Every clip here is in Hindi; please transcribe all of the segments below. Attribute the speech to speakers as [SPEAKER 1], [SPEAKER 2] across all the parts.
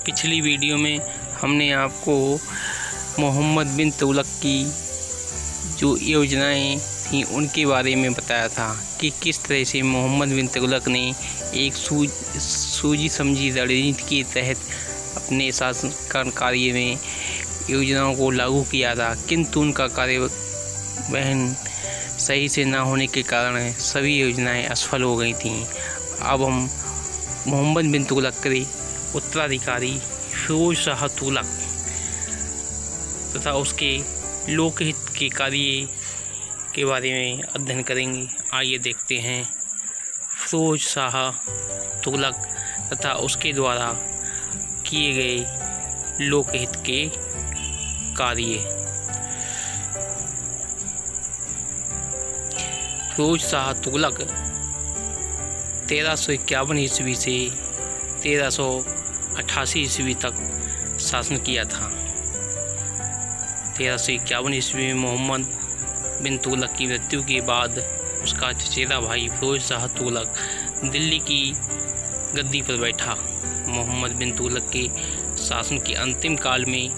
[SPEAKER 1] पिछली वीडियो में हमने आपको मोहम्मद बिन तुगलक की जो योजनाएं थीं उनके बारे में बताया था कि किस तरह से मोहम्मद बिन तुगलक ने एक सूझी समझी रणनीति के तहत अपने शासन कार्य में योजनाओं को लागू किया था, किंतु उनका कार्यान्वयन सही से ना होने के कारण सभी योजनाएं असफल हो गई थीं। अब हम मोहम्मद बिन तुगलक के उत्तराधिकारी फिरोज शाह तुगलक तथा उसके लोकहित के कार्य के बारे में अध्ययन करेंगे। आइए देखते हैं फिरोज शाह तुगलक तथा उसके द्वारा किए गए लोकहित के कार्य। फिरोज शाह तुगलक 1351 ईस्वी से 1388 ईस्वी तक शासन किया था। 1351 ईस्वी में मोहम्मद बिन तुगलक की मृत्यु के बाद उसका चचेरा भाई फिरोज शाह तुगलक दिल्ली की गद्दी पर बैठा। मोहम्मद बिन तुगलक के शासन के अंतिम काल में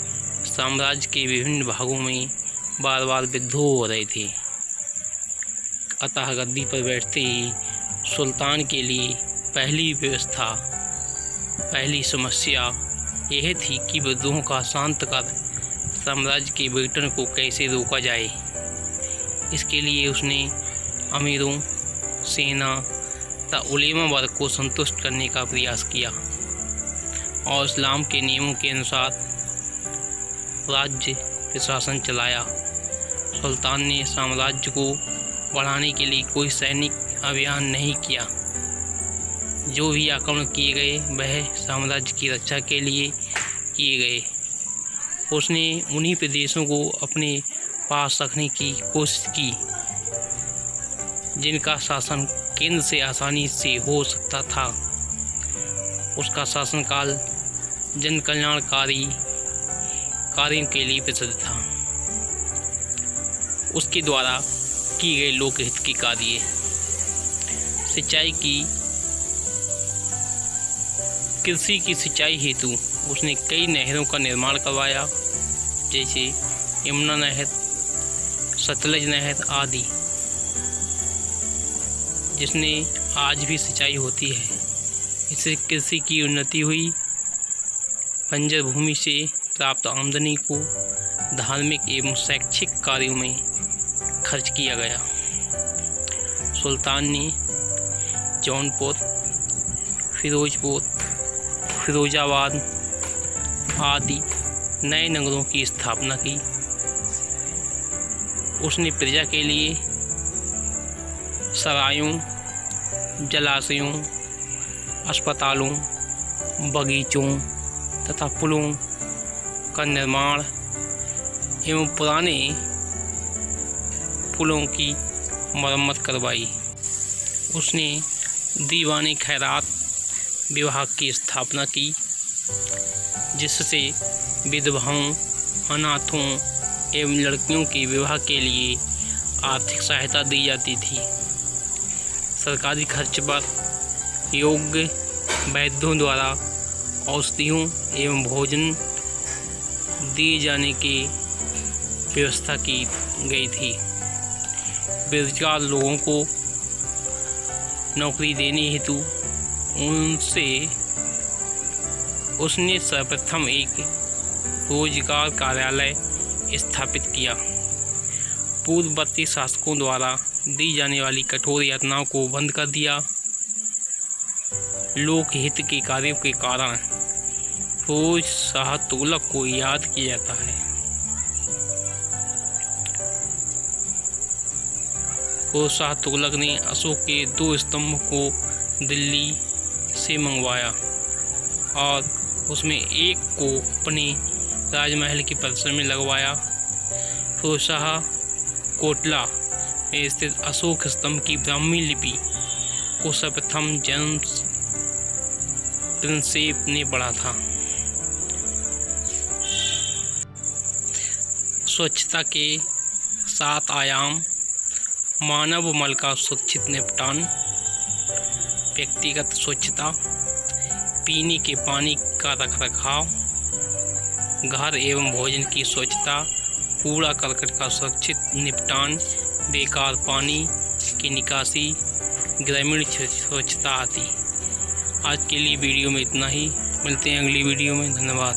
[SPEAKER 1] साम्राज्य के विभिन्न भागों में बार बार विद्रोह हो रहे थे, अतः गद्दी पर बैठते ही सुल्तान के लिए पहली समस्या यह थी कि विद्रोह का शांत कर साम्राज्य के विघटन को कैसे रोका जाए। इसके लिए उसने अमीरों, सेना तथा उलेमा वर्ग को संतुष्ट करने का प्रयास किया और इस्लाम के नियमों के अनुसार राज्य प्रशासन चलाया। सुल्तान ने साम्राज्य को बढ़ाने के लिए कोई सैनिक अभियान नहीं किया। जो भी आक्रमण किए गए वह साम्राज्य की रक्षा के लिए किए गए। उसने उन्हीं प्रदेशों को अपने पास रखने की कोशिश की जिनका शासन केंद्र से आसानी से हो सकता था। उसका शासनकाल जन कल्याणकारी कार्यों के लिए प्रसिद्ध था। उसके द्वारा की गई लोकहित के कार्य। सिंचाई की कृषि की सिंचाई हेतु उसने कई नहरों का निर्माण करवाया, जैसे यमुना नहर, सतलज नहर आदि, जिसने आज भी सिंचाई होती है। इससे कृषि की उन्नति हुई। बंजर भूमि से प्राप्त आमदनी को धार्मिक एवं शैक्षिक कार्यों में खर्च किया गया। सुल्तान ने जौनपुर, फिरोजपुर, फिरोजाबाद आदि नए नगरों की स्थापना की। उसने प्रजा के लिए सरायों, जलाशयों, अस्पतालों, बगीचों तथा पुलों का निर्माण एवं पुराने पुलों की मरम्मत करवाई। उसने दीवाने खैरात विभाग की स्थापना की, जिससे विधवाओं, अनाथों एवं लड़कियों के विवाह के लिए आर्थिक सहायता दी जाती थी। सरकारी खर्च पर योग्य वैद्यों द्वारा औषधियों एवं भोजन दिए जाने की व्यवस्था की गई थी। बेरोजगार लोगों को नौकरी देने हेतु उसने सर्वप्रथम एक रोजगार कार्यालय स्थापित किया। पूर्ववर्ती शासकों द्वारा दी जाने वाली कठोर यातनाओं को बंद कर दिया। लोकहित के कार्यों के कारण फिरोज शाह तुगलक को याद किया जाता है। फिरोज शाह तुगलक ने अशोक के 2 स्तंभ को दिल्ली से मंगवाया और उसमें एक को अपने राजमहल के परिसर में लगवाया। फिरोज शाह कोटला में स्थित अशोक स्तंभ की ब्राह्मी लिपि को सर्वप्रथम जेम्स प्रिंसेप ने पढ़ा था। स्वच्छता के 7 आयाम: मानव मल का सुरक्षित निपटान, व्यक्तिगत स्वच्छता, पीने के पानी का रखरखाव, घर एवं भोजन की स्वच्छता, कूड़ा करकट का सुरक्षित निपटान, बेकार पानी की निकासी, ग्रामीण स्वच्छता आदि। आज के लिए वीडियो में इतना ही, मिलते हैं अगली वीडियो में। धन्यवाद।